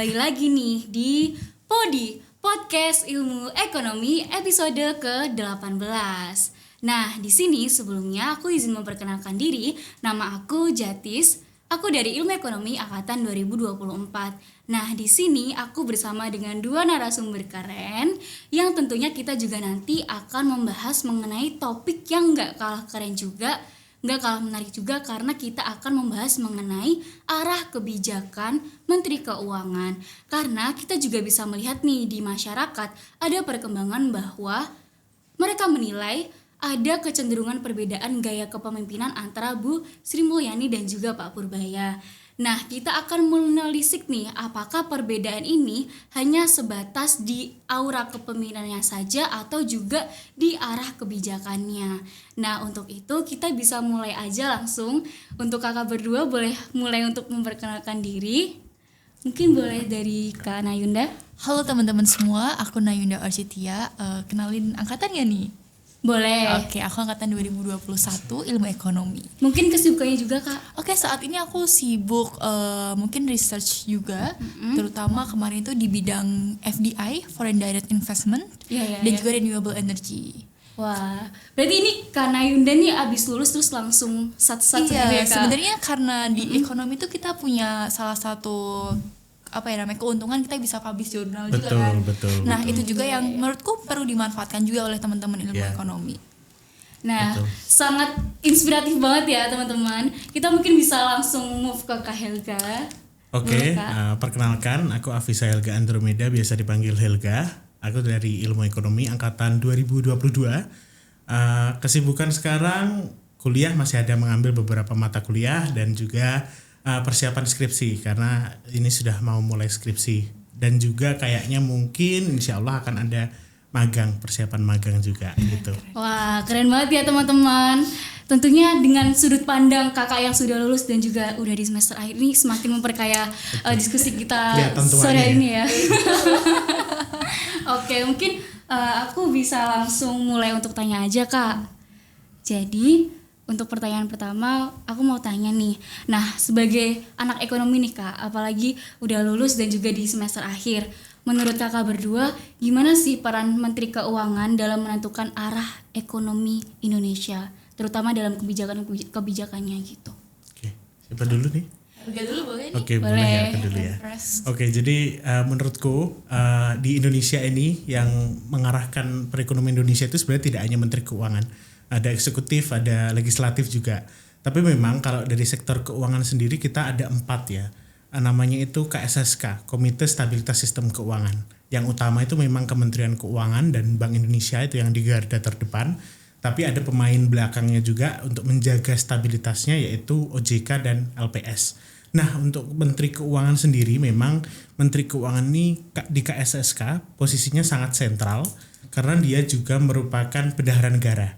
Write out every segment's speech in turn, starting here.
kembali lagi nih di Podi, Podcast Ilmu Ekonomi episode ke-18. Nah, di sini sebelumnya aku izin memperkenalkan diri. Nama aku Jatis. Aku dari Ilmu Ekonomi angkatan 2024. Nah, di sini aku bersama dengan dua narasumber keren yang tentunya kita juga nanti akan membahas mengenai topik yang gak kalah keren juga, gak kalah menarik juga, karena kita akan membahas mengenai arah kebijakan Menteri Keuangan. Karena kita juga bisa melihat nih di masyarakat ada perkembangan bahwa mereka menilai ada kecenderungan perbedaan gaya kepemimpinan antara Bu Sri Mulyani dan juga Pak Purbaya. Nah, kita akan menelisik nih apakah perbedaan ini hanya sebatas di aura kepemimpinannya saja atau juga di arah kebijakannya. Nah, untuk itu kita bisa mulai aja langsung. Untuk kakak berdua boleh mulai untuk memperkenalkan diri. Mungkin boleh dari Kak Nayunda. Halo teman-teman semua, aku Nayunda Arcitia. Kenalin angkatannya nih? Boleh. Oke, aku angkatan 2021 Ilmu Ekonomi. Mungkin kesibukannya juga, Kak? Oke, saat ini aku sibuk mungkin research juga, terutama kemarin itu di bidang FDI, Foreign Direct Investment, dan juga renewable energy. Wah, berarti ini Kak Nayunda nih abis lulus terus langsung sat-sat gitu ya, Kak? Sebenarnya karena di ekonomi itu kita punya salah satu keuntungan, kita bisa publish jurnal juga kan. Betul. Nah, itu juga yang menurutku perlu dimanfaatkan juga oleh teman-teman ilmu ekonomi. Nah, sangat inspiratif banget ya teman-teman. Kita mungkin bisa langsung move ke Kak Helga. Oke, perkenalkan aku Afisa Helga Andromeda, biasa dipanggil Helga. Aku dari Ilmu Ekonomi angkatan 2022. Kesibukan sekarang kuliah, masih ada mengambil beberapa mata kuliah dan juga persiapan skripsi, karena ini sudah mau mulai skripsi, dan juga kayaknya mungkin insya Allah akan ada persiapan magang juga gitu. Wah, keren banget ya teman-teman. Tentunya dengan sudut pandang kakak yang sudah lulus dan juga udah di semester akhir ini semakin memperkaya diskusi kita sore ini ya. Oke, mungkin aku bisa langsung mulai untuk tanya aja, Kak. Jadi untuk pertanyaan pertama, aku mau tanya nih. Nah, sebagai anak ekonomi nih, Kak, apalagi udah lulus dan juga di semester akhir, menurut kakak berdua, gimana sih peran Menteri Keuangan dalam menentukan arah ekonomi Indonesia, terutama dalam kebijakannya gitu? Oke, siapa dulu nih? Helga dulu boleh nih? Oke, boleh ya, aku dulu ya. Oke, jadi menurutku di Indonesia ini yang mengarahkan perekonomian Indonesia itu sebenarnya tidak hanya Menteri Keuangan. Ada eksekutif, ada legislatif juga. Tapi memang kalau dari sektor keuangan sendiri kita ada 4 ya. Namanya itu KSSK, Komite Stabilitas Sistem Keuangan. Yang utama itu memang Kementerian Keuangan dan Bank Indonesia, itu yang di garda terdepan. Tapi ada pemain belakangnya juga untuk menjaga stabilitasnya, yaitu OJK dan LPS. Nah, untuk Menteri Keuangan sendiri, memang Menteri Keuangan ini di KSSK posisinya sangat sentral karena dia juga merupakan bendahara negara.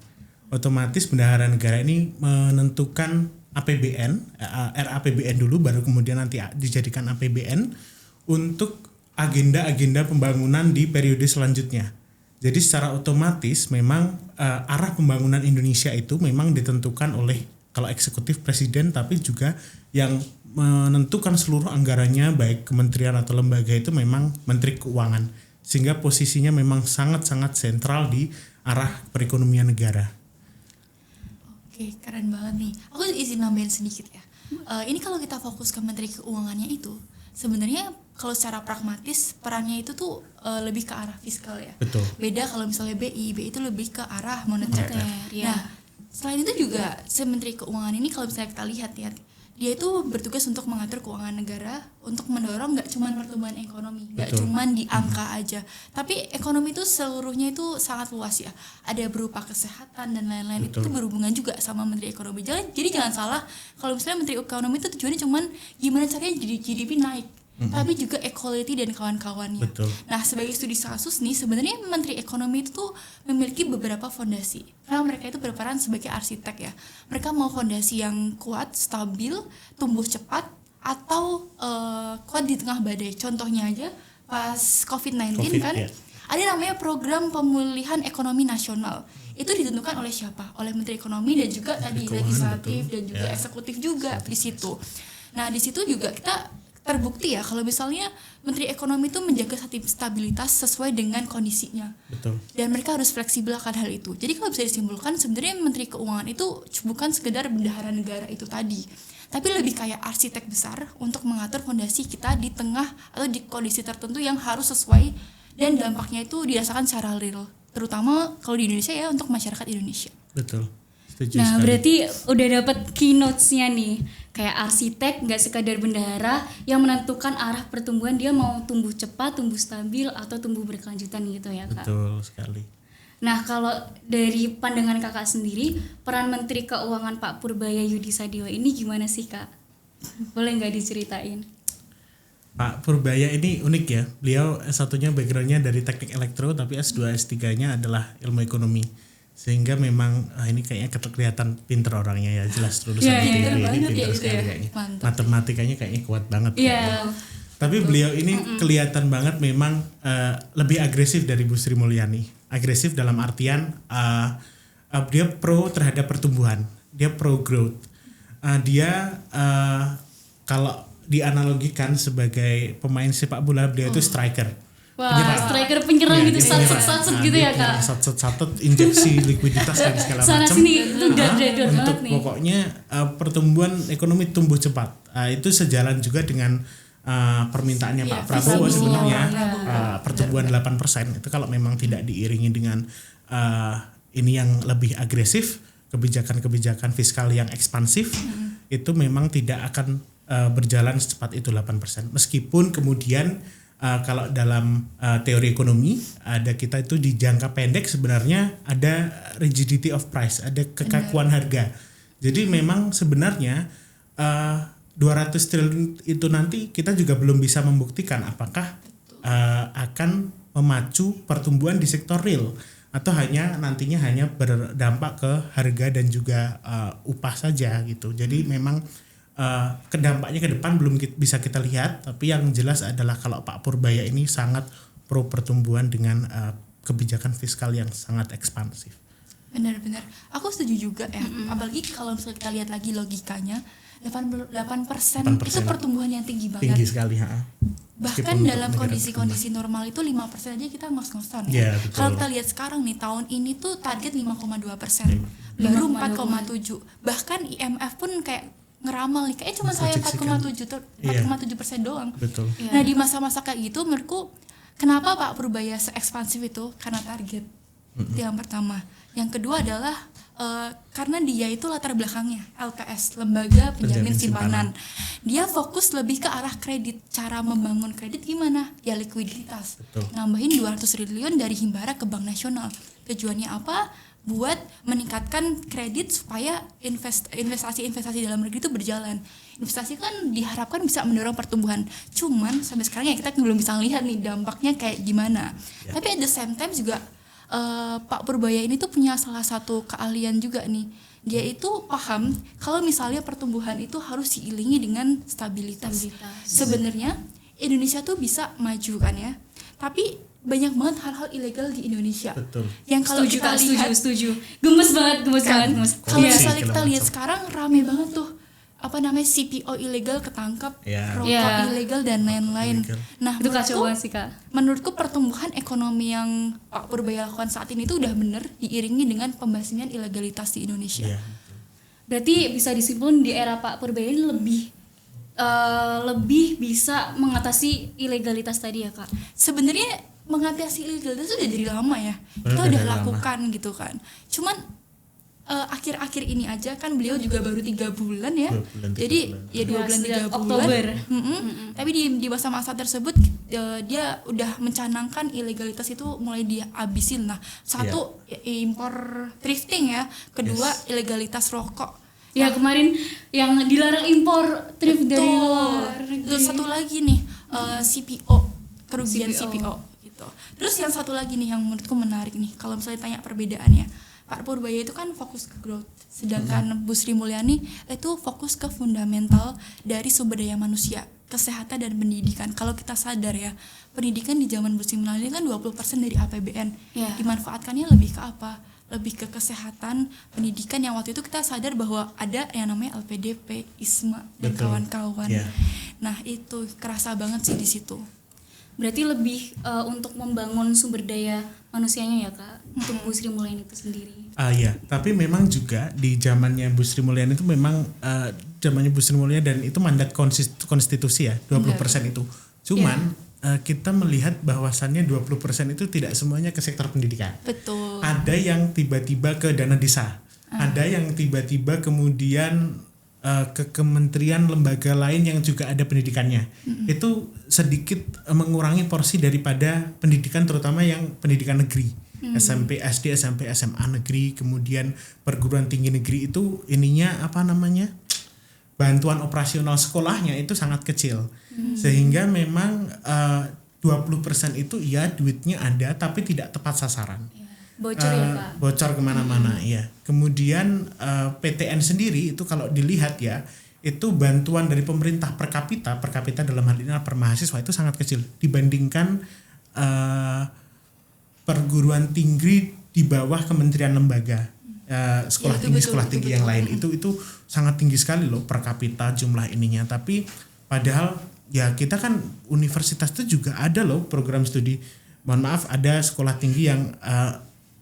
Otomatis bendahara negara ini menentukan APBN, RAPBN dulu, baru kemudian nanti dijadikan APBN untuk agenda-agenda pembangunan di periode selanjutnya. Jadi secara otomatis memang arah pembangunan Indonesia itu memang ditentukan oleh, kalau eksekutif presiden, tapi juga yang menentukan seluruh anggarannya baik kementerian atau lembaga itu memang Menteri Keuangan. Sehingga posisinya memang sangat-sangat sentral di arah perekonomian negara. Oke, keren banget nih. Aku izin nambahin sedikit ya. Ini kalau kita fokus ke Menteri Keuangannya itu, sebenarnya kalau secara pragmatis perannya itu tuh lebih ke arah fiskal ya. Betul. Beda kalau misalnya BI itu lebih ke arah moneter. Ya. Nah, selain itu juga Menteri Keuangan ini kalau misalnya kita lihat ya, dia itu bertugas untuk mengatur keuangan negara, untuk mendorong nggak cuma pertumbuhan ekonomi, nggak cuma di angka aja, tapi ekonomi itu seluruhnya itu sangat luas ya. Ada berupa kesehatan dan lain-lain. Itu berhubungan juga sama Menteri Ekonomi. Jadi jangan salah kalau misalnya Menteri Ekonomi itu tujuannya cuma gimana caranya GDP naik, tapi juga equality dan kawan-kawannya. Betul. Nah, sebagai studi kasus nih, sebenarnya Menteri Ekonomi itu tuh memiliki beberapa fondasi. Karena mereka itu berperan sebagai arsitek ya. Mereka mau fondasi yang kuat, stabil, tumbuh cepat, atau kuat di tengah badai. Contohnya aja pas COVID-19 kan, ada namanya program pemulihan ekonomi nasional. Itu ditentukan oleh siapa? Oleh Menteri Ekonomi dan juga tadi legislatif dan juga eksekutif juga di situ. Nah, di situ juga kita terbukti ya kalau misalnya Menteri Ekonomi itu menjaga stabilitas sesuai dengan kondisinya. Betul. Dan mereka harus fleksibel akan hal itu. Jadi kalau bisa disimpulkan sebenarnya Menteri Keuangan itu bukan sekedar bendahara negara itu tadi, tapi lebih kayak arsitek besar untuk mengatur fondasi kita di tengah atau di kondisi tertentu yang harus sesuai dan dampaknya itu dirasakan secara real, terutama kalau di Indonesia ya, untuk masyarakat Indonesia. Betul. Setuju Nah, sekali. berarti udah dapat keynotes-nya nih. Kayak arsitek nggak sekadar bendahara yang menentukan arah pertumbuhan, dia mau tumbuh cepat, tumbuh stabil, atau tumbuh berkelanjutan gitu ya Kak. Betul sekali. Nah, kalau dari pandangan Kakak sendiri, peran Menteri Keuangan Pak Purbaya Yudi Sadewa ini gimana sih Kak? Boleh nggak diceritain? Pak Purbaya ini unik ya. Beliau S1-nya background-nya dari teknik elektro, tapi S2 S3-nya adalah ilmu ekonomi. Sehingga memang ini kayaknya kelihatan pinter orangnya ya, jelas lulusan Iya, ITB pinter ini banget ya pinter itu sekali ya. kayaknya. Mantap. Matematikanya kayaknya kuat banget. Iya. kayaknya. Tapi beliau ini kelihatan banget memang lebih agresif dari Bu Sri Mulyani. Agresif dalam artian dia pro terhadap pertumbuhan, dia pro growth. Dia kalau dianalogikan sebagai pemain sepak bola, beliau itu striker. Wah, striker penyerang Iya, gitu, dia penyerang. satset Nah, gitu dia ya Kak? Satset, injeksi likuiditas dan segala Sana macam. sini itu dador Untuk banget nih. pokoknya pertumbuhan ekonomi tumbuh cepat. Itu sejalan juga dengan permintaannya Pak Prabowo visi sebenarnya. Prabowo. Pertumbuhan 8% itu kalau memang tidak diiringi dengan ini yang lebih agresif, kebijakan-kebijakan fiskal yang ekspansif, itu memang tidak akan berjalan secepat itu 8%. Meskipun kemudian kalau dalam teori ekonomi ada kita itu di jangka pendek sebenarnya ada rigidity of price, ada kekakuan harga. Jadi memang sebenarnya 200 triliun itu nanti kita juga belum bisa membuktikan apakah akan memacu pertumbuhan di sektor real atau nantinya hanya berdampak ke harga dan juga upah saja gitu. Jadi memang kedampaknya ke depan belum bisa kita lihat, tapi yang jelas adalah kalau Pak Purbaya ini sangat pro pertumbuhan dengan kebijakan fiskal yang sangat ekspansif. Benar-benar, aku setuju juga ya. Apalagi kalau misalnya kita lihat lagi logikanya, 8% itu pertumbuhan yang tinggi banget. Tinggi sekali, Bahkan dalam kondisi-kondisi normal itu 5% aja kita ngos-ngosan ya. Kalau kita lihat sekarang nih, tahun ini tuh target 5,2%, baru 4,7. Bahkan IMF pun kayak ngeramal nih, kayaknya cuma saya 4,7% doang. Betul. Nah, di masa-masa kayak gitu menurutku kenapa Pak Purbaya se-ekspansif itu? Karena target. Itu yang pertama. Yang kedua adalah karena dia itu latar belakangnya LPS, Lembaga Penjamin Simpanan. Dia fokus lebih ke arah kredit. Cara membangun kredit gimana? Ya likuiditas. Betul. Nambahin 200 triliun dari Himbara ke Bank Nasional. Tujuannya apa? Buat meningkatkan kredit supaya investasi dalam negeri itu berjalan. Investasi kan diharapkan bisa mendorong pertumbuhan. Cuman sampai sekarang ya kita belum bisa lihat nih dampaknya kayak gimana. Ya. Tapi at the same time juga Pak Purbaya ini tuh punya salah satu keahlian juga nih. Dia itu paham kalau misalnya pertumbuhan itu harus diiringi dengan stabilitas. Sebenarnya Indonesia tuh bisa maju kan ya. Tapi banyak banget hal-hal ilegal di Indonesia. Betul. Yang kalau kita lihat setuju. Gemes banget. kalau Iya. misalnya kita lihat sekarang rame banget tuh CPO ilegal ketangkap, Ya. rokok Ya. ilegal dan lain-lain. Ilegal. Nah, Itu kacau banget sih Kak. menurutku pertumbuhan ekonomi yang Pak Purbaya lakukan saat ini tuh udah bener diiringi dengan pembasmian ilegalitas di Indonesia. Iya. Berarti bisa disimpulkan di era Pak Purbaya ini lebih bisa mengatasi ilegalitas tadi ya Kak. Sebenarnya mengatasi ilegalitas itu udah dari lama ya. Kita Udah udah dari lama. lakukan gitu kan. Cuman akhir-akhir ini aja kan beliau juga baru 3 bulan ya. 2 bulan, 3 Jadi bulan. ya 2 bulan 3 Sejak bulan. Oktober. Tapi di masa-masa tersebut dia udah mencanangkan ilegalitas itu mulai dihabisin lah. Satu impor thrifting ya, kedua ilegalitas rokok. Ya kemarin yang dilarang impor thrift dari Betul. luar negeri. Terus satu lagi nih CPO, kerugian CPO. CPO gitu. Terus yang satu lagi nih yang menurutku menarik nih, kalau misalnya tanya perbedaannya, Pak Purbaya itu kan fokus ke growth, sedangkan Bu Sri Mulyani itu fokus ke fundamental dari sumber daya manusia, kesehatan dan pendidikan. Kalau kita sadar ya, pendidikan di zaman Bu Sri Mulyani kan 20% dari APBN. Ya. Dimanfaatkannya lebih ke apa? Lebih ke kesehatan, pendidikan yang waktu itu kita sadar bahwa ada yang namanya LPDP, ISMA dan Betul. kawan-kawan. Ya. Nah itu kerasa banget sih di situ. Berarti lebih untuk membangun sumber daya manusianya ya Kak, untuk Bu Sri Mulyani itu sendiri. Ya, tapi memang juga di zamannya Bu Sri Mulyani itu memang zamannya Bu Sri Mulyani dan itu mandat konstitusi ya 20% itu. Cuman kita melihat bahwasannya 20% itu tidak semuanya ke sektor pendidikan. Betul. Ada yang tiba-tiba ke dana desa, ada yang tiba-tiba kemudian ke kementerian lembaga lain yang juga ada pendidikannya. Itu sedikit mengurangi porsi daripada pendidikan, terutama yang pendidikan negeri. SMP, SD, SMP, SMA negeri, kemudian perguruan tinggi negeri itu ininya bantuan operasional sekolahnya itu sangat kecil. Sehingga memang 20% itu ya duitnya ada tapi tidak tepat sasaran. Bocor ya Kak? Bocor kemana-mana ya. Kemudian PTN sendiri itu kalau dilihat ya, itu bantuan dari pemerintah per kapita dalam hal ini per mahasiswa itu sangat kecil dibandingkan perguruan tinggi di bawah kementerian lembaga, sekolah tinggi sekolah tinggi yang lain itu sangat tinggi sekali loh per kapita jumlah ininya. Tapi padahal ya kita kan universitas itu juga ada loh program studi, mohon maaf ada sekolah tinggi yang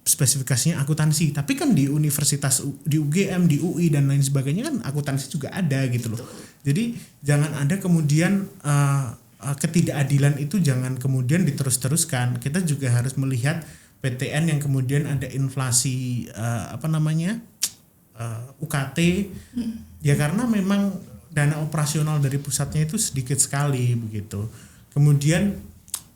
spesifikasinya akuntansi, tapi kan di universitas di UGM, di UI dan lain sebagainya kan akuntansi juga ada gitu loh. Jadi jangan ada kemudian ketidakadilan itu jangan kemudian diterus-teruskan. Kita juga harus melihat PTN yang kemudian ada inflasi UKT ya karena memang dana operasional dari pusatnya itu sedikit sekali begitu. Kemudian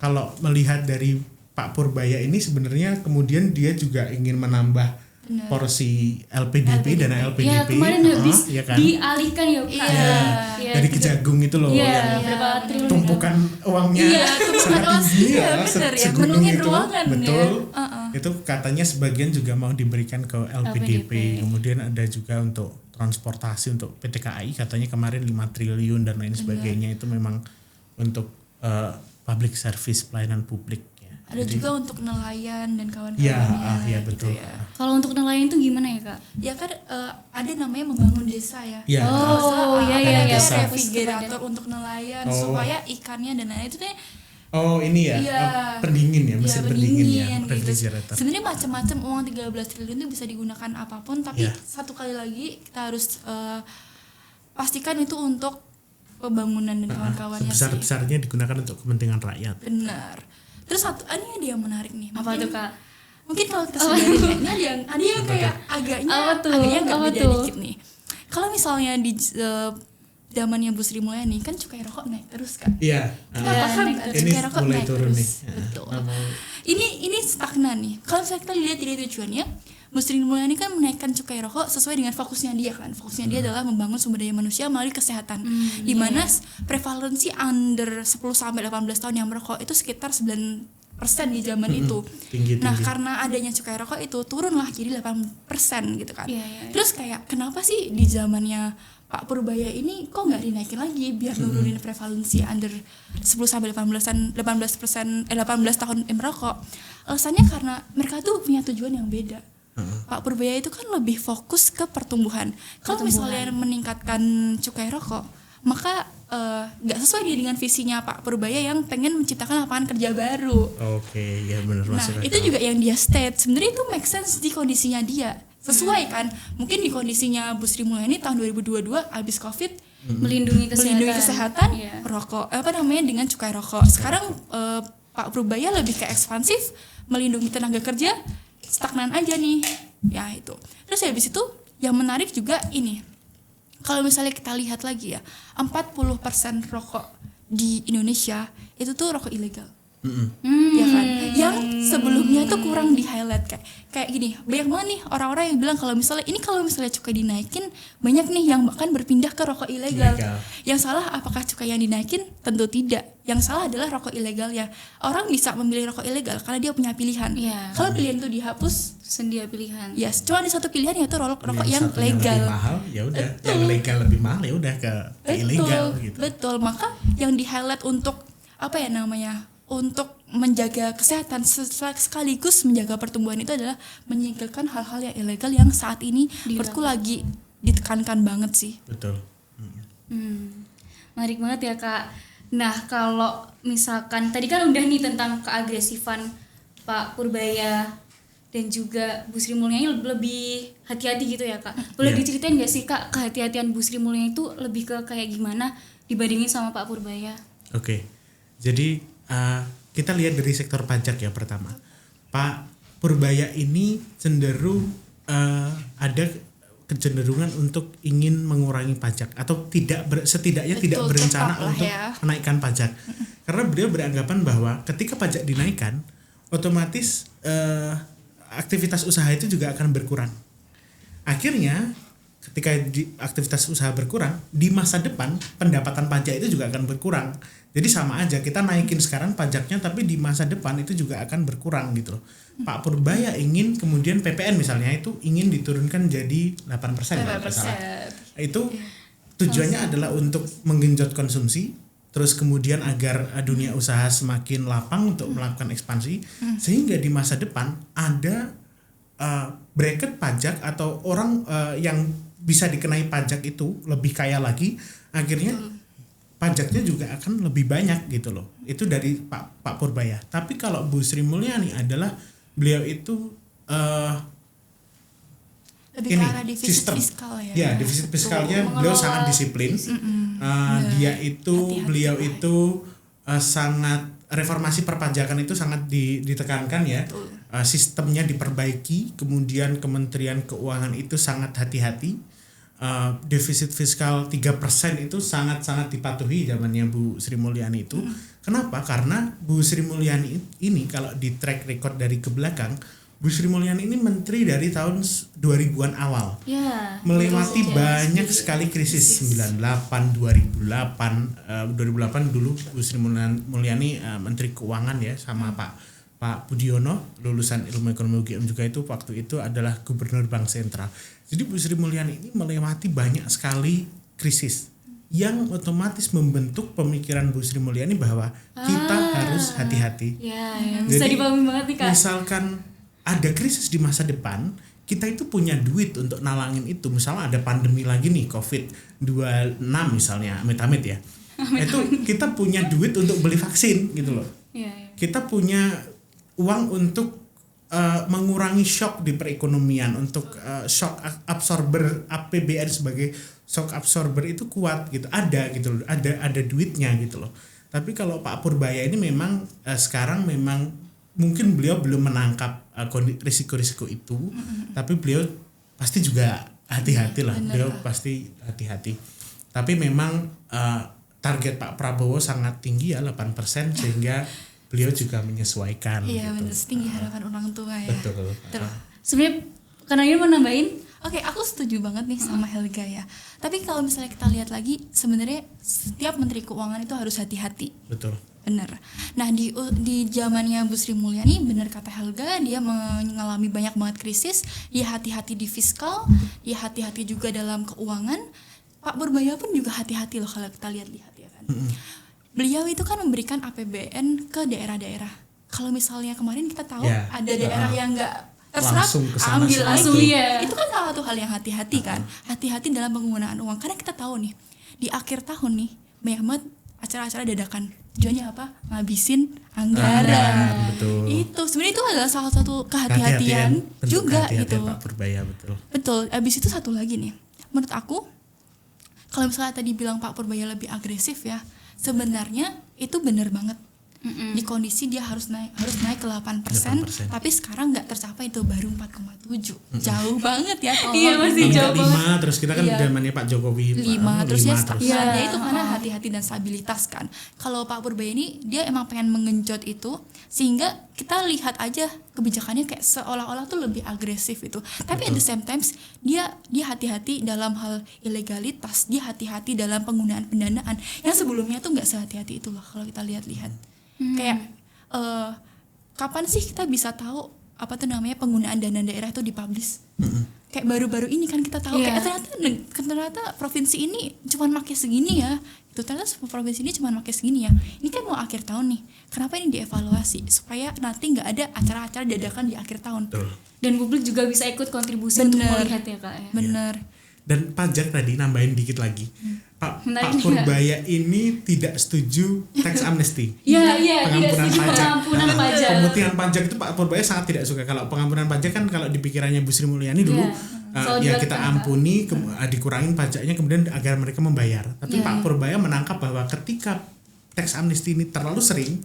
kalau melihat dari Pak Purbaya ini sebenarnya kemudian dia juga ingin menambah porsi LPDP, dana LPDP. Ya kemarin habis ya kan? dialihkan ya Kak. Iya. Dari Kejagung itu loh yang berapa triliun tumpukan uangnya sangat tinggi ya, segunung itu. Betul. Itu katanya sebagian juga mau diberikan ke LPDP. Kemudian ada juga untuk transportasi untuk PT KAI katanya kemarin 5 triliun dan lain sebagainya. Itu memang untuk public service, pelayanan publik. Ada juga untuk nelayan dan kawan-kawannya. Ya betul. Gitu ya. Kalau untuk nelayan itu gimana ya Kak? Ya kan ada namanya membangun desa ya. Ya. Iya. Refrigerator untuk nelayan supaya ikannya dan lain-lain itu tuh. Ini ya. Pendingin ya, mesin pendingin ya, gitu. refrigerator. Sebenarnya macam-macam uang 13 triliun itu bisa digunakan apapun, tapi satu kali lagi kita harus pastikan itu untuk pembangunan dan kawan-kawannya sih. Sebesar-besarnya digunakan untuk kepentingan rakyat. Benar. Terus satu ini ada yang menarik nih. Apa tuh Kak? Mungkin kalau kita sadarin ini ada yang kayak agaknya agak beda dikit nih. Kalau misalnya di zamannya Bu Sri Mulyani kan cukai rokok naik terus kan? Iya. Kita paham kan cukai rokok mulai naik turun terus. nih. Betul. Ini stagnan nih. Kalau misalnya kita lihat dari tujuannya, Bu Sri Mulyani kan menaikkan cukai rokok sesuai dengan fokusnya dia kan. Fokusnya dia adalah membangun sumber daya manusia melalui kesehatan. Di mana prevalensi under 10 sampai 18 tahun yang merokok itu sekitar 9% di zaman itu. Tinggi. Nah, karena adanya cukai rokok itu turunlah jadi 8% gitu kan. Terus kayak kenapa sih di zamannya Pak Purbaya ini kok nggak dinaikin lagi biar nurunin prevalensi under 10 sampai 18 tahun merokok? Alasannya karena mereka tuh punya tujuan yang beda. Pak Purbaya itu kan lebih fokus ke pertumbuhan. Kalau misalnya meningkatkan cukai rokok, maka nggak sesuai dia dengan visinya Pak Purbaya yang pengen menciptakan lapangan kerja baru. Oke, ya benar. Nah, itu juga yang dia state. Sebenarnya itu make sense di kondisinya dia. Sesuai kan? Mungkin di kondisinya Bu Sri Mulyani tahun 2022 habis Covid melindungi kesehatan rokok dengan cukai rokok. Sekarang Pak Purbaya lebih ke ekspansif, melindungi tenaga kerja, stagnan aja nih. Ya itu. Terus habis itu yang menarik juga ini. Kalau misalnya kita lihat lagi ya, 40% rokok di Indonesia itu tuh rokok ilegal. Ya kan? Yang sebelumnya tuh kurang di highlight kayak gini. Banyak banget nih orang-orang yang bilang kalau misalnya cukai dinaikin, banyak nih yang bahkan berpindah ke rokok ilegal. Yang salah apakah cukai yang dinaikin? Tentu tidak. Yang salah adalah rokok ilegal ya. Orang bisa memilih rokok ilegal karena dia punya pilihan. Kalau pilihan itu dihapus, sendia pilihan. Yes, cuma ada satu pilihan yaitu rokok yang legal. Yang lebih mahal ya udah, yang legal lebih mahal ya udah ke ilegal gitu. Betul, maka yang di highlight untuk untuk menjaga kesehatan sekaligus menjaga pertumbuhan itu adalah menyingkirkan hal-hal yang ilegal yang saat ini menurutku lagi ditekankan banget sih. Betul. Menarik banget ya Kak. Nah kalau misalkan tadi kan udah nih tentang keagresifan Pak Purbaya dan juga Bu Sri Mulyani lebih hati-hati gitu ya Kak. Boleh Iya. diceritain gak sih Kak kehati-hatian Bu Sri Mulyani itu lebih ke kayak gimana dibandingin sama Pak Purbaya? Oke. Jadi kita lihat dari sektor pajak ya pertama. Pak Purbaya ini cenderung ada kecenderungan untuk ingin mengurangi pajak atau setidaknya tidak Betul, berencana tetap lah untuk ya. menaikkan pajak. Karena beliau beranggapan bahwa ketika pajak dinaikkan, otomatis aktivitas usaha itu juga akan berkurang. Akhirnya ketika aktivitas usaha berkurang, di masa depan pendapatan pajak itu juga akan berkurang. Jadi sama aja, kita naikin sekarang pajaknya tapi di masa depan itu juga akan berkurang gitu loh. Pak Purbaya ingin kemudian PPN misalnya itu ingin diturunkan jadi 8% kalau nggak salah. Itu tujuannya adalah untuk menggenjot konsumsi, terus kemudian agar dunia usaha semakin lapang untuk melakukan ekspansi, sehingga di masa depan ada bracket pajak atau orang yang bisa dikenai pajak itu lebih kaya lagi, akhirnya pajaknya juga akan lebih banyak gitu loh. Itu dari Pak Purbaya. Tapi kalau Bu Sri Mulyani adalah beliau itu Lebih ke arah defisit fiskal ya. Ya, defisit fiskalnya beliau sangat disiplin. Dia itu Hati-hati beliau lah. itu sangat reformasi perpajakan itu sangat ditekankan ya. Sistemnya diperbaiki, kemudian Kementerian Keuangan itu sangat hati-hati. Defisit fiskal 3% itu sangat-sangat dipatuhi zamannya Bu Sri Mulyani itu. Kenapa? Karena Bu Sri Mulyani ini kalau di track record dari ke belakang, Bu Sri Mulyani ini menteri dari tahun 2000-an awal. Ya. Melewati betul. banyak sekali krisis 98, 2008 dulu Bu Sri Mulyani Menteri Keuangan ya sama Pak Budiono lulusan Ilmu Ekonomi UGM juga itu waktu itu adalah Gubernur Bank Sentral. Jadi Bu Sri Mulyani ini melewati banyak sekali krisis yang otomatis membentuk pemikiran Bu Sri Mulyani bahwa kita harus hati-hati. Ya, bisa Jadi, dipahami banget nih Kak. Misalkan ada krisis di masa depan, kita itu punya duit untuk nalangin itu. Misalnya ada pandemi lagi nih COVID-26 misalnya, amit-amit ya. Itu kita punya duit untuk beli vaksin gitu loh. Ya. Kita punya uang untuk mengurangi shock di perekonomian, untuk shock absorber APBN sebagai shock absorber itu kuat gitu. Ada gitu loh. Ada duitnya gitu loh. Tapi kalau Pak Purbaya ini memang sekarang memang mungkin beliau belum menangkap risiko-risiko itu, tapi beliau pasti juga hati-hati lah. Beliau pasti hati-hati. Tapi memang target Pak Prabowo sangat tinggi ya 8%, sehingga beliau juga menyesuaikan. Iya, gitu. benar, setinggi harapan orang tua ya. Betul. Sebenarnya karena ini mau nambahin, Oke, aku setuju banget nih sama Helga ya. Tapi kalau misalnya kita lihat lagi, sebenarnya setiap Menteri Keuangan itu harus hati-hati. Betul. Bener. Nah di zamannya Bu Sri Mulyani, bener kata Helga, dia mengalami banyak banget krisis. Dia hati-hati di fiskal, dia hati-hati juga dalam keuangan. Pak Purbaya pun juga hati-hati loh kalau kita lihat-lihat ya kan. Beliau itu kan memberikan APBN ke daerah-daerah. Kalau misalnya kemarin kita tahu Ya. ada daerah yang nggak terserap, Langsung kesana ambil sana langsung itu. ya. Itu kan salah satu hal yang hati-hati kan. Hati-hati dalam penggunaan uang. Karena kita tahu nih di akhir tahun nih banyak banget acara-acara dadakan. Tujuannya apa? Ngabisin anggaran. Betul. Itu sebenarnya itu adalah salah satu kehati-hatian juga gitu. Pak Purbaya betul. Betul. Abis itu satu lagi nih. Menurut aku kalau misalnya tadi bilang Pak Purbaya lebih agresif ya, sebenarnya itu benar banget. Di kondisi dia harus naik ke 8%, 8%. tapi sekarang nggak tercapai, itu baru 4,7. Jauh banget ya. Iya, masih jauh banget. 5 terus kita kan Iya. zamannya Pak Jokowi 5 terus ya terus. stagnan. Iya. Ya itu karena hati-hati dan stabilitas kan. Kalau Pak Purbaya ini dia emang pengen mengenjot itu, sehingga kita lihat aja kebijakannya kayak seolah-olah tuh lebih agresif itu. Tapi at the same times dia hati-hati dalam hal ilegalitas, dia hati-hati dalam penggunaan pendanaan yang sebelumnya tuh nggak sehati-hati itu loh kalau kita lihat-lihat. Kayak kapan sih kita bisa tahu apa tuh namanya penggunaan dana daerah itu dipublish? Kayak baru-baru ini kan kita tahu Iya. kayak ternyata provinsi ini cuma pakai segini ya. Itu ternyata provinsi ini cuma pakai segini ya. Ini kan mau akhir tahun nih. Kenapa ini dievaluasi supaya nanti nggak ada acara-acara dadakan di akhir tahun? Betul. dan publik juga bisa ikut kontribusi untuk Bener. melihat ya Kak ya. Bener. Dan pajak tadi nambahin dikit lagi. Pak Menarik Purbaya ini tidak setuju tax amnesty. Iya, tidak Pengampunan setuju pajak. pengampunan pajak. Pemutihan pajak itu Pak Purbaya sangat tidak suka. Kalau pengampunan pajak kan kalau di pikirannya Bu Sri Mulyani dulu Selalu ya dilakukan, kita Kak. ampuni, dikurangin pajaknya kemudian agar mereka membayar. Tapi Pak Purbaya menangkap bahwa ketika tax amnesty ini terlalu sering,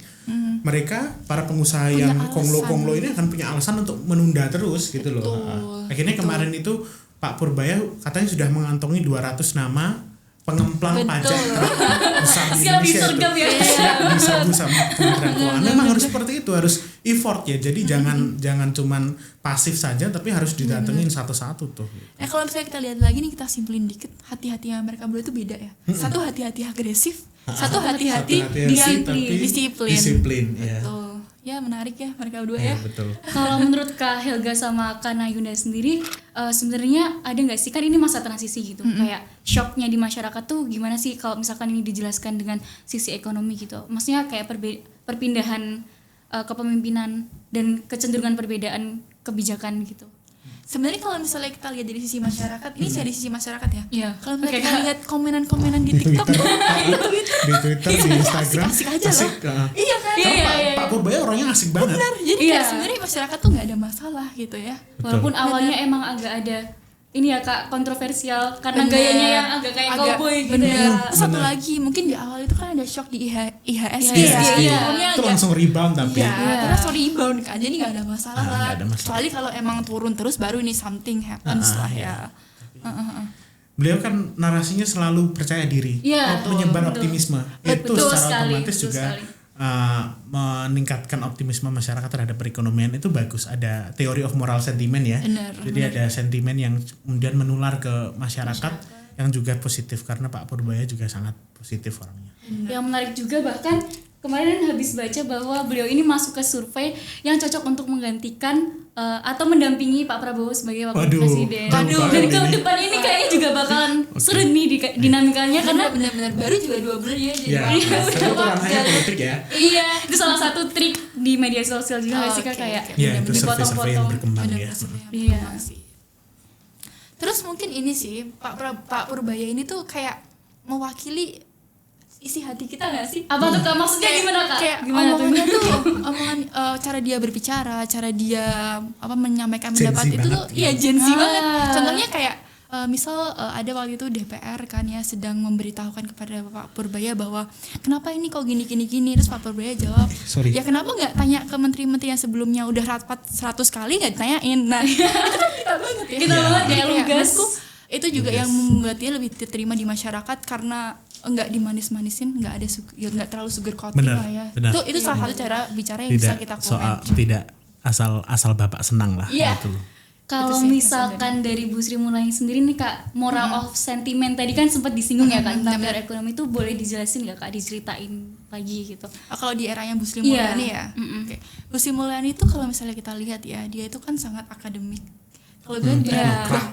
mereka para pengusaha Punya yang alasan. konglo-konglo ini akan punya alasan untuk menunda terus gitu loh. Betul, Akhirnya kemarin itu Pak Purbaya katanya sudah mengantongi 200 nama pengemplang pajak terbesar di Siap Indonesia disergap itu. ya. Siap diserbu sama Kementerian Keuangan. Memang harus seperti itu, harus effort ya. Jadi jangan cuman pasif saja, tapi harus didatengin satu-satu tuh. Kalau misalnya kita lihat lagi nih, kita simpulin dikit, hati-hatinya mereka berdua itu beda ya. Satu hati-hati agresif, satu hati-hati disiplin. Disiplin, ya. Betul. Ya menarik ya mereka berdua Ya, ya. betul. Kalau menurut Kak Helga sama Kak Nayunda sendiri, sebenarnya ada nggak sih, kan ini masa transisi gitu, kayak shocknya di masyarakat tuh gimana sih kalau misalkan ini dijelaskan dengan sisi ekonomi gitu? Maksudnya kayak perpindahan kepemimpinan dan kecenderungan perbedaan kebijakan gitu. Sebenarnya kalau misalnya kita lihat dari sisi masyarakat, ini dari sisi masyarakat ya. Iya. Kalau misalnya Oke, kita Kak. lihat komenan-komenan di TikTok, Di Twitter, di Instagram, asik-asik aja asik, loh. Iya kan? Karena Pak Purbaya orangnya asik banget. Benar. Jadi Iya. kayak sebenarnya masyarakat tuh nggak ada masalah gitu ya. Walaupun awalnya emang agak ada ini ya Kak, kontroversial karena Bener. gayanya yang agak kayak cowboy gitu bener. ya. Terus satu lagi, mungkin di awal itu kan ada shock di IHSG Iya, ya. iya. Pokoknya Itu langsung rebound tapi. Iya, Iya. karena sorry rebound kan, jadi nggak ada masalah lah. nggak ada masalah. Kecuali kalau emang turun terus baru ini something happens lah ya. Beliau kan narasinya selalu percaya diri, Iya, menyebar betul. optimisme. Itu Betul secara sekali, otomatis betul juga sekali. meningkatkan optimisme masyarakat terhadap perekonomian. Itu bagus. Ada theory of moral sentiment ya. Benar, Jadi ada sentimen yang kemudian menular ke masyarakat yang juga positif, karena Pak Purbaya juga sangat positif orangnya. Yang menarik juga bahkan kemarin habis baca bahwa beliau ini masuk ke survei yang cocok untuk menggantikan atau mendampingi Pak Prabowo sebagai wakil Waduh, presiden. jauh Dan banget ke ini. depan ini kayaknya juga bakalan seru nih dinamikanya karena benar-benar baru juga 2 bulan ya. Jadi Ya, itu ranahnya politik ya. iya, itu salah satu trik di media sosial juga nggak sih Kak, kayak Ya, itu survei-survei yang dipotong-potong. berkembang ya. Iya. Terus mungkin ini sih Pak Purbaya ini tuh kayak mewakili isi hati kita nggak sih? Apa tuh Kak, maksudnya gimana Kak? Kayak Gimana omongannya tuh omongan cara dia berbicara, cara dia menyampaikan Gen Z pendapat itu tuh banget, iya Gen Z Ah. banget. Contohnya kayak misal ada waktu itu DPR kan ya sedang memberitahukan kepada Pak Purbaya bahwa kenapa ini kok gini terus Pak Purbaya jawab Sorry. ya kenapa nggak tanya ke menteri-menteri yang sebelumnya udah rapat 100 kali nggak ditanyain. Nah itu kan kita banget ya. Kita banget Jadi ya, kayak lugas. menurutku itu juga yang membuat dia lebih diterima di masyarakat karena nggak dimanis-manisin, nggak ada nggak terlalu sugar coating Benar, lah ya. benar. Itu salah satu cara bicara yang bisa kita komen. Tidak asal bapak senang lah Iya. gitu loh. Kalau Itu sih misalkan dari Bu Sri Mulyani sendiri nih Kak, moral of sentiment tadi kan sempat disinggung ya Kak tentang pilar ekonomi itu, boleh dijelasin nggak Kak, diceritain lagi gitu? Kalau di eranya Bu Sri Iya. Mulyani ya. Oke. Bu Sri Mulyani itu kalau misalnya kita lihat ya, dia itu kan sangat akademik. Kalau gue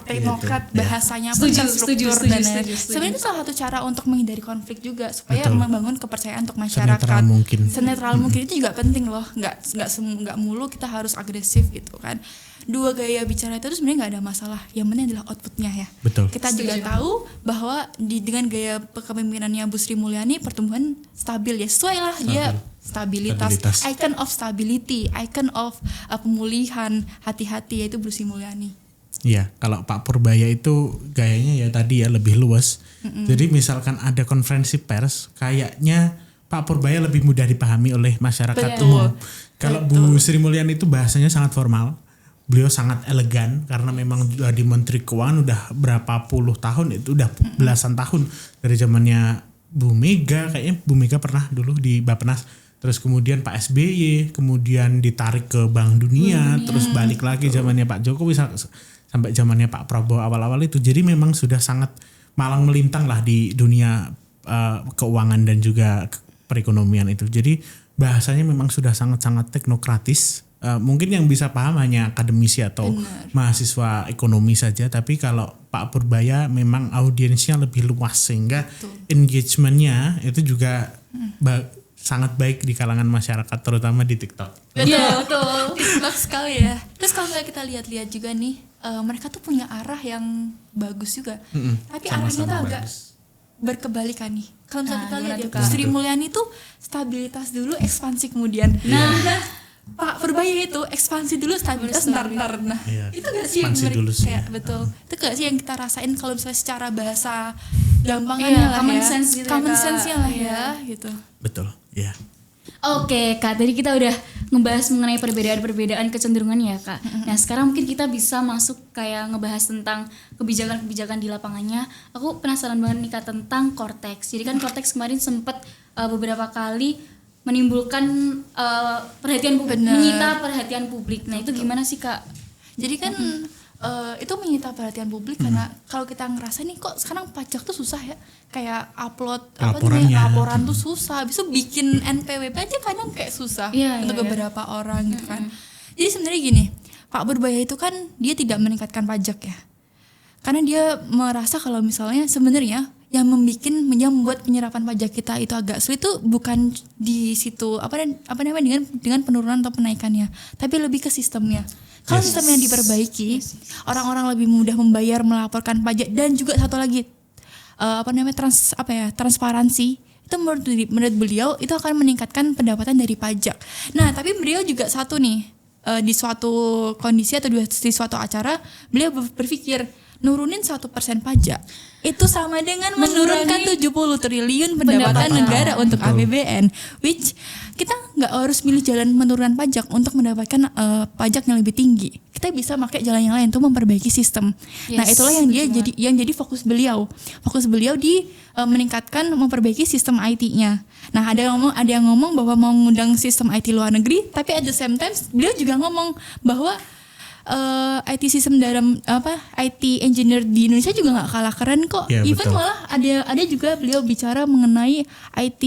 teknokrat, gitu. bahasanya Setuju, terstruktur setuju, dan setuju. sebenarnya itu salah satu cara untuk menghindari konflik juga supaya Betul. membangun kepercayaan untuk masyarakat. Senetral mungkin. Senetral mungkin itu juga penting loh. Nggak mulu kita harus agresif gitu kan. Dua gaya bicara itu tuh sebenarnya nggak ada masalah. Yang penting adalah outputnya ya. Betul. Kita juga tahu bahwa dengan gaya kepemimpinannya Bu Sri Mulyani pertumbuhan stabil ya, sesuai lah dia stabilitas, icon of stability, icon of pemulihan hati-hati, yaitu Bu Sri Mulyani. Iya, kalau Pak Purbaya itu gayanya ya tadi ya lebih luas. Jadi misalkan ada konferensi pers, kayaknya Pak Purbaya lebih mudah dipahami oleh masyarakat umum. Kalau Bu Sri Mulyani itu bahasanya sangat formal. Beliau sangat elegan karena memang udah di Menteri Keuangan udah berapa puluh tahun, itu udah belasan tahun dari zamannya Bu Mega. Kayaknya Bu Mega pernah dulu di Bappenas, terus kemudian Pak SBY, kemudian ditarik ke Bank Dunia, terus balik lagi zamannya Pak Jokowi sampai zamannya Pak Prabowo awal-awal itu. Jadi memang sudah sangat malang melintang lah di dunia keuangan dan juga perekonomian itu. Jadi bahasanya memang sudah sangat-sangat teknokratis. Mungkin yang bisa paham hanya akademisi atau mahasiswa ekonomi saja, tapi kalau Pak Purbaya memang audiensnya lebih luas sehingga engagementnya itu juga sangat baik di kalangan masyarakat, terutama di TikTok. Iya betul. Bagus sekali ya. Terus kalau kita lihat-lihat juga nih, mereka tuh punya arah yang bagus juga. Tapi arahnya tuh agak berkebalikan nih. Kalau misalnya kita lihat gimana ya, tuh, Kak? Bu Sri Mulyani itu stabilitas dulu, ekspansi kemudian. Nah, Pak Purbaya itu ekspansi dulu, stabilitas ntar. Nah, Iya. itu gak sih yang Ekspansi dulu sih. kayak betul. Itu gak sih yang kita rasain kalau misalnya secara bahasa gampangnya Iya, lah common ya. sense gitu ya, Common Kak. sense-nya lah Iya. ya gitu. Betul. Ya. Oke Kak, tadi kita udah ngebahas mengenai perbedaan-perbedaan kecenderungan ya Kak. Nah sekarang mungkin kita bisa masuk kayak ngebahas tentang kebijakan-kebijakan di lapangannya. Aku penasaran banget nih Kak tentang Cortex. Jadi kan Cortex kemarin sempat beberapa kali menimbulkan perhatian publik, Bener. menyita perhatian publik. Nah itu gimana sih Kak? Jadi kan itu menyita perhatian publik karena kalau kita ngerasa nih kok sekarang pajak tuh susah ya, kayak upload Laporannya. laporan tuh susah, bisa bikin NPWP aja kadang kayak susah Iya, untuk iya, iya. beberapa orang gitu kan. Jadi sebenarnya gini, Pak Purbaya itu kan dia tidak meningkatkan pajak ya, karena dia merasa kalau misalnya sebenarnya yang membuat penyerapan pajak kita itu agak sulit itu bukan di situ apa namanya dengan penurunan atau penaikannya, tapi lebih ke sistemnya. Kalau sistemnya diperbaiki, orang-orang lebih mudah membayar, melaporkan pajak, dan juga satu lagi transparansi. Itu menurut beliau itu akan meningkatkan pendapatan dari pajak. Nah, tapi beliau juga satu nih di suatu kondisi atau di suatu acara beliau berpikir nurunin 1% pajak itu sama dengan menurunkan 70 triliun pendapatan negara untuk APBN, which kita nggak harus milih jalan penurunan pajak untuk mendapatkan pajak yang lebih tinggi. Kita bisa pakai jalan yang lain untuk memperbaiki sistem. Nah, itulah yang jadi fokus beliau. Fokus beliau di meningkatkan memperbaiki sistem IT-nya. Nah, ada yang ngomong bahwa mau mengundang sistem IT luar negeri, tapi at the same time beliau juga ngomong bahwa IT sistem dalam IT engineer di Indonesia juga nggak kalah keren kok. Ya, Even betul. malah ada juga beliau bicara mengenai IT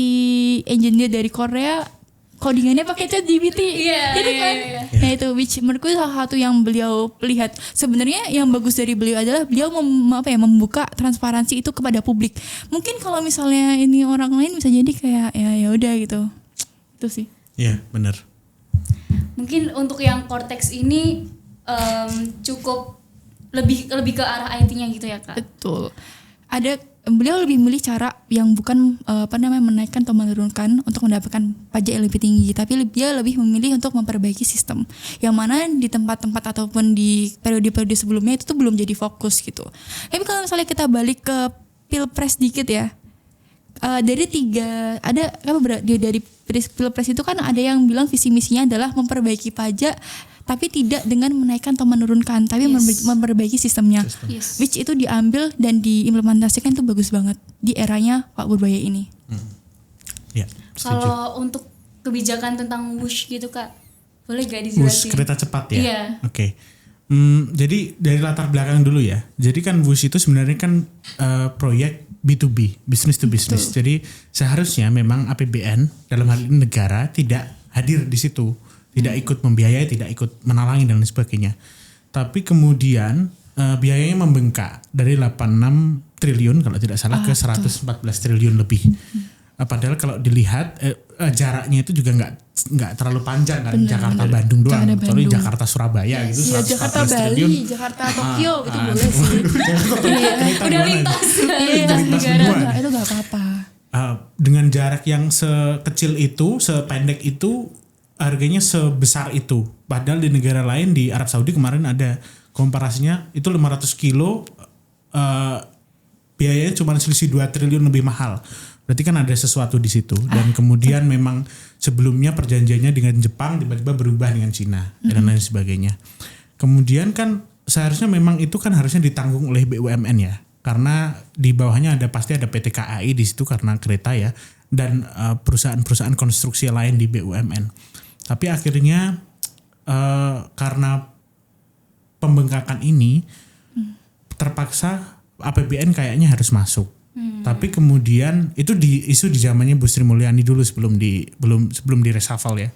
engineer dari Korea codingannya pakai ChatGPT. Gitu kan. Nah itu which menurutku salah satu yang beliau lihat. Sebenarnya yang bagus dari beliau adalah beliau membuka transparansi itu kepada publik. Mungkin kalau misalnya ini orang lain bisa jadi kayak ya udah gitu. Itu sih. Iya, benar. Mungkin untuk yang Cortex ini cukup lebih ke arah IT-nya gitu ya Kak. Betul. Beliau lebih memilih cara yang bukan menaikkan atau menurunkan untuk mendapatkan pajak yang lebih tinggi, tapi dia lebih memilih untuk memperbaiki sistem. Yang mana di tempat-tempat ataupun di periode-periode sebelumnya itu tuh belum jadi fokus gitu. Tapi kalau misalnya kita balik ke Pilpres dikit ya. Dari Pilpres itu kan ada yang bilang visi misinya adalah memperbaiki pajak tapi tidak dengan menaikkan atau menurunkan, tapi memperbaiki sistemnya. Yes. Which itu diambil dan diimplementasikan itu bagus banget di eranya Pak Purbaya ini. Ya, setuju. Kalau untuk kebijakan tentang WUSH gitu Kak, boleh gak Bus dijelasin? kereta cepat ya. Iya. Oke. Jadi dari latar belakang dulu ya. Jadi kan WUSH itu sebenarnya kan proyek B2B, business to business. Jadi seharusnya memang APBN dalam hal ini negara tidak hadir di situ, tidak ikut membiayai, tidak ikut menalangi dan lain sebagainya. Tapi kemudian biayanya membengkak dari 86 triliun kalau tidak salah ke 114 triliun lebih. Padahal kalau dilihat jaraknya itu juga nggak terlalu panjang kan, Jakarta Bandung doang, kecuali Jakarta Surabaya gitu. Iya, Jakarta Bali, Jakarta Tokyo itu boleh sih. Udah lintas lintas negara. benua. Itu nggak apa-apa. Dengan jarak yang sekecil itu, sependek itu, harganya sebesar itu. Padahal di negara lain, di Arab Saudi kemarin ada komparasinya itu 500 kilo biayanya cuma selisih 2 triliun lebih mahal. Berarti kan ada sesuatu di situ. Dan kemudian memang sebelumnya perjanjiannya dengan Jepang tiba-tiba berubah dengan Cina dan lain sebagainya. Kemudian kan seharusnya memang itu kan harusnya ditanggung oleh BUMN ya. Karena di bawahnya pasti ada PT KAI di situ karena kereta ya, dan perusahaan-perusahaan konstruksi lain di BUMN. Tapi akhirnya karena pembengkakan ini terpaksa APBN kayaknya harus masuk. Tapi kemudian itu isu di zamannya Bu Sri Mulyani dulu sebelum di reshuffle ya.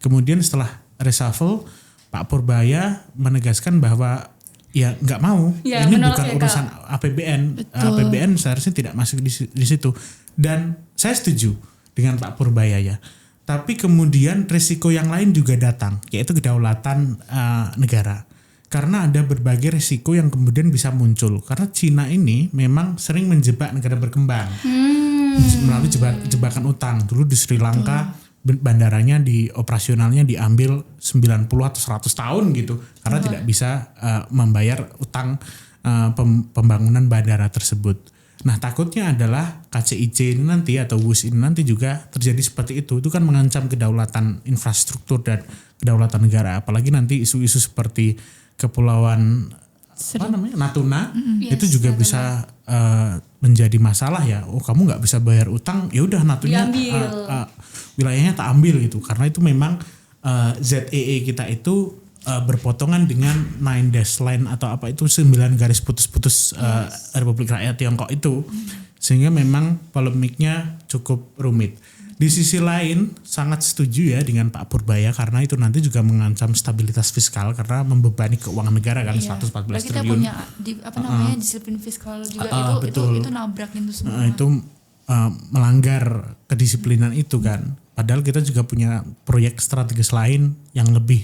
Kemudian setelah reshuffle Pak Purbaya menegaskan bahwa ya nggak mau, ya, ini bukan ya, urusan APBN. APBN seharusnya tidak masuk di situ. Dan saya setuju dengan Pak Purbaya ya. Tapi kemudian risiko yang lain juga datang, yaitu kedaulatan negara. karena ada berbagai risiko yang kemudian bisa muncul. Karena Cina ini memang sering menjebak negara berkembang melalui jebakan utang. Dulu di Sri Lanka bandaranya operasionalnya diambil 90 atau 100 tahun gitu karena tidak bisa membayar utang pembangunan bandara tersebut. Nah, takutnya adalah KCIC ini nanti atau WUS ini nanti juga terjadi seperti itu. Itu kan mengancam kedaulatan infrastruktur dan kedaulatan negara. Apalagi nanti isu-isu seperti kepulauan Natuna itu juga bisa menjadi masalah ya. Oh, kamu nggak bisa bayar utang, ya udah Natuna wilayahnya tak ambil gitu. Karena itu memang ZEE kita itu berpotongan dengan 9 dash line atau apa itu 9 garis putus-putus Republik Rakyat Tiongkok itu. Sehingga memang polemiknya cukup rumit. Di sisi lain sangat setuju ya dengan Pak Purbaya karena itu nanti juga mengancam stabilitas fiskal karena membebani keuangan negara kan 114 triliun. Kita punya disiplin fiskal juga itu nabrakin itu semua. Itu melanggar kedisiplinan itu kan. Padahal kita juga punya proyek strategis lain yang lebih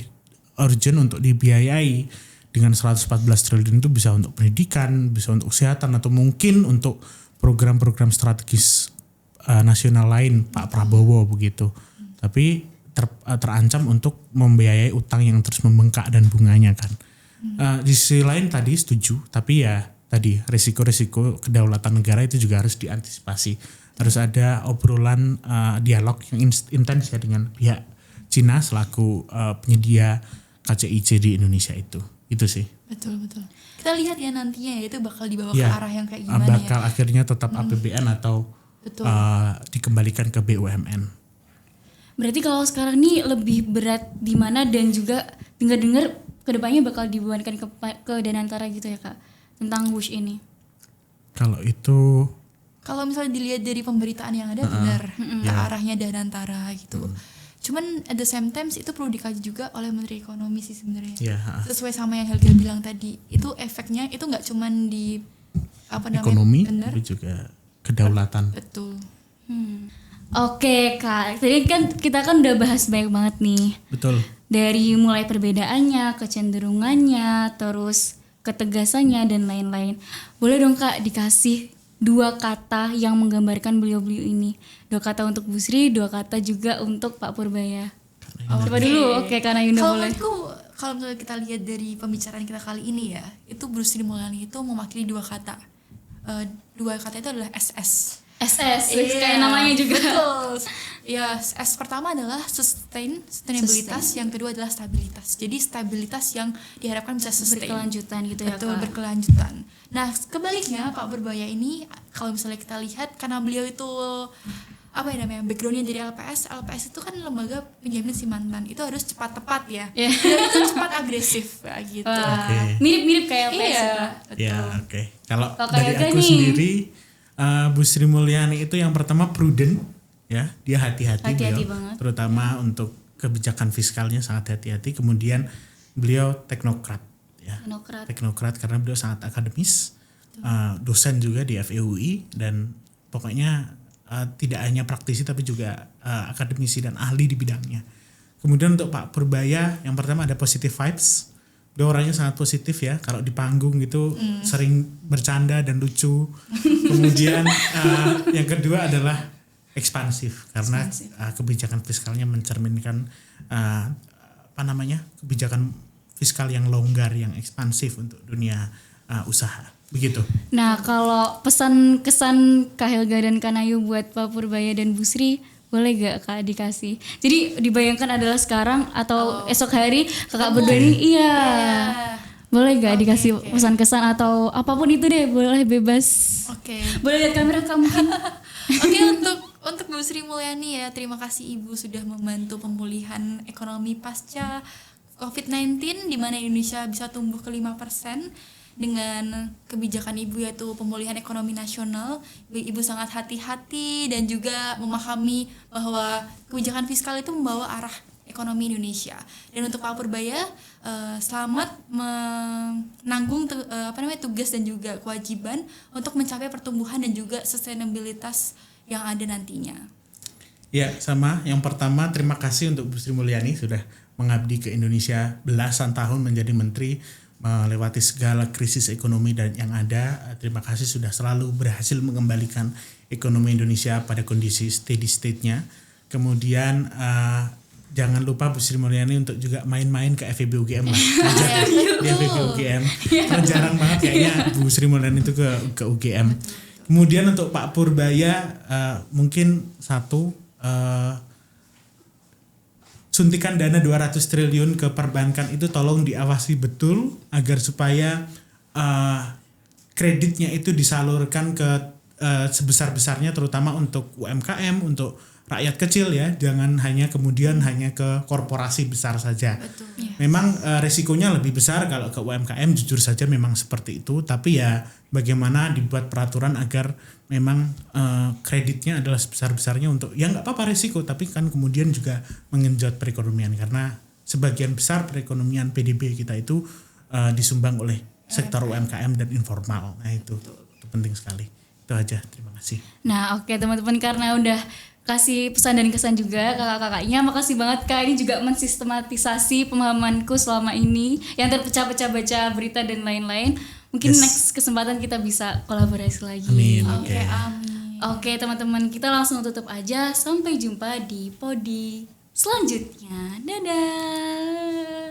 urgent untuk dibiayai dengan 114 triliun itu bisa untuk pendidikan, bisa untuk kesehatan atau mungkin untuk program-program strategis nasional lain Pak Prabowo begitu. Tapi terancam untuk membiayai utang yang terus membengkak dan bunganya kan. Di sisi lain tadi setuju, tapi ya tadi risiko-risiko kedaulatan negara itu juga harus diantisipasi. Harus ada obrolan dialog yang intens ya dengan pihak Cina selaku penyedia KCIC di Indonesia itu sih. Betul. Kita lihat ya nantinya ya itu bakal dibawa ke arah yang kayak gimana bakal akhirnya tetap APBN atau dikembalikan ke BUMN. Berarti kalau sekarang nih lebih berat di mana dan juga dengar-dengar kedepannya bakal dibebankan ke Danantara gitu ya Kak tentang WUS ini. Kalau misalnya dilihat dari pemberitaan yang ada benar ke arahnya Danantara gitu. Cuman at the same time itu perlu dikaji juga oleh Menteri Ekonomi sih sebenarnya. Sesuai sama yang Helga bilang tadi, itu efeknya itu nggak cuman di ekonomi, tapi juga kedaulatan. Betul. Oke Kak, tadi kan kita udah bahas banyak banget nih. Betul. Dari mulai perbedaannya, kecenderungannya, terus ketegasannya dan lain-lain. Boleh dong Kak dikasih 2 kata yang menggambarkan beliau-beliau ini. 2 kata untuk Bu Sri, 2 kata juga untuk Pak Purbaya. Coba dulu, karena Yunda boleh. Kalau misalnya kita lihat dari pembicaraan kita kali ini ya, itu Bu Sri Mulyani itu mewakili 2 kata. 2 kata itu adalah SS. Kayak namanya juga. Betul. Ya, S pertama adalah sustainabilitas, yang kedua adalah stabilitas. Jadi stabilitas yang diharapkan bisa sustain. Berkelanjutan gitu ya Kak. Betul, berkelanjutan. Nah, kebaliknya Pak Purbaya ini kalau misalnya kita lihat karena beliau itu backgroundnya dari LPS itu kan lembaga penjamin simpanan, itu harus cepat tepat ya. Dan itu cepat agresif gitu. Mirip-mirip kayak LPS. Iya, oke. Kalau dari aku sendiri Bu Sri Mulyani itu yang pertama prudent ya, dia hati-hati beliau, banget. Terutama untuk kebijakan fiskalnya sangat hati-hati. Kemudian beliau teknokrat ya. Teknokrat karena beliau sangat akademis, dosen juga di FEUI dan pokoknya tidak hanya praktisi tapi juga akademisi dan ahli di bidangnya. Kemudian untuk Pak Purbaya yang pertama ada positive vibes. Dia orangnya sangat positif ya, kalau di panggung gitu sering bercanda dan lucu. Kemudian yang kedua adalah ekspansif karena kebijakan fiskalnya mencerminkan kebijakan fiskal yang longgar, yang ekspansif untuk dunia usaha. Begitu. Nah, kalau pesan kesan Kak Helga dan Kak Nayu buat Pak Purbaya dan Bu Sri, boleh gak Kak dikasih? Jadi dibayangkan adalah sekarang atau esok hari Kakak berdua ini boleh gak dikasih pesan kesan atau apapun itu deh, boleh bebas. Boleh lihat kamera Kak mungkin. Untuk Bu Sri Mulyani ya, terima kasih Ibu sudah membantu pemulihan ekonomi pasca COVID-19 di mana Indonesia bisa tumbuh ke 5%. Dengan kebijakan Ibu yaitu pemulihan ekonomi nasional, Ibu sangat hati-hati dan juga memahami bahwa kebijakan fiskal itu membawa arah ekonomi Indonesia. Dan untuk Pak Purbaya, selamat menanggung tugas dan juga kewajiban untuk mencapai pertumbuhan dan juga sustainabilitas yang ada nantinya. Ya, sama. Yang pertama terima kasih untuk Bu Sri Mulyani sudah mengabdi ke Indonesia belasan tahun menjadi menteri, melewati segala krisis ekonomi dan yang ada. Terima kasih sudah selalu berhasil mengembalikan ekonomi Indonesia pada kondisi steady state-nya. Kemudian jangan lupa Bu Sri Mulyani untuk juga main-main ke FEB UGM lah. Ajak di FEB UGM. Karena jarang banget kayaknya Bu Sri Mulyani itu ke UGM. Kemudian untuk Pak Purbaya mungkin satu suntikan dana 200 triliun ke perbankan itu tolong diawasi betul agar supaya kreditnya itu disalurkan ke sebesar-besarnya terutama untuk UMKM, untuk rakyat kecil ya, jangan hanya kemudian hanya ke korporasi besar saja. Betul. Memang resikonya lebih besar kalau ke UMKM, jujur saja memang seperti itu, tapi ya bagaimana dibuat peraturan agar memang kreditnya adalah sebesar-besarnya untuk ya nggak apa-apa resiko, tapi kan kemudian juga mengenjot perekonomian karena sebagian besar perekonomian PDB kita itu disumbang oleh sektor UMKM dan informal. Nah itu penting sekali. Itu aja, terima kasih. Nah oke teman-teman, karena udah kasih pesan dan kesan juga kakak-kakaknya, makasih banget Kak, ini juga mensistematisasi pemahamanku selama ini yang terpecah-pecah baca berita dan lain-lain. Mungkin next kesempatan kita bisa kolaborasi lagi. Amin. Oke, amin. Oke teman-teman, kita langsung tutup aja. Sampai jumpa di Podi selanjutnya. Dadah.